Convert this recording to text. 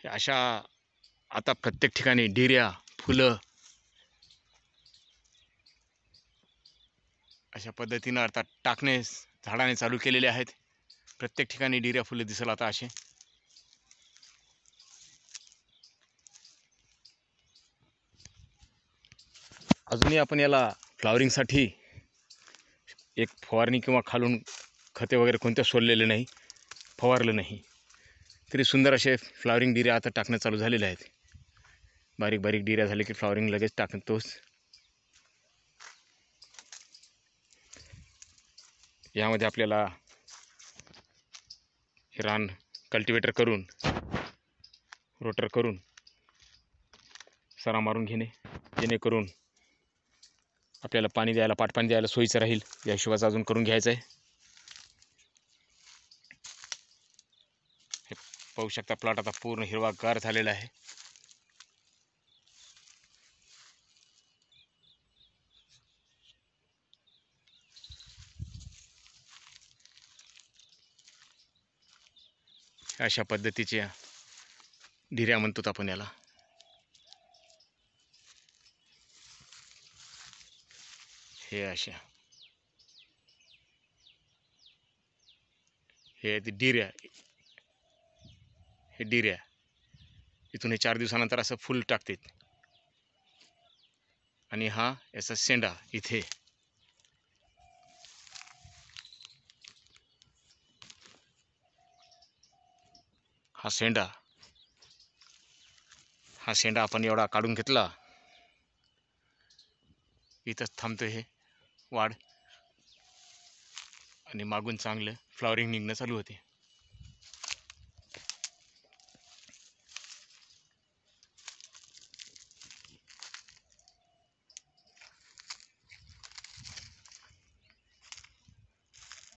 अशा आता प्रत्येक ठिकाणी डिऱ्या, फुलं अशा पद्धतीनं आता टाकणे झाडाने चालू केलेले आहेत. प्रत्येक ठिकाणी डिऱ्या फुलं दिसेल आता असे. अजूनही आपण याला फ्लॉवरिंगसाठी एक फवारणी किंवा खालून खते वगैरे कोणत्या सोडलेले नाही, फवारलं नाही, तरी सुंदर असे फ्लॉवरिंग डिऱ्या आता टाकणं चालू झालेले आहेत. बारीक बारीक डिऱ्या झाले की फ्लॉवरिंग लगेच टाकतोच. यामध्ये आपल्याला रान कल्टिवेटर करून, रोटर करून सरा मारून घेणे, जेणेकरून आपल्याला पाणी द्यायला, पाटपाणी द्यायला सोयीचं राहील या हिशोबाचं अजून करून घ्यायचं आहे. हे पाहू शकता, प्लॉट आता पूर्ण हिरवागार झालेला आहे. अशा पद्धतीच्या डिऱ्या म्हणतो आपण याला. हे अशा हे डिऱ्या, हे डिऱ्या इथून हे 4 दिवसानंतर असं फुल टाकतात. आणि हा याचा शेंडा इथे, हा शेंडा आपण एवढा काढून घेतला. इथंच थांबतो हे वाढ, आणि मागून चांगलं फ्लॉवरिंग निघणं चालू होते.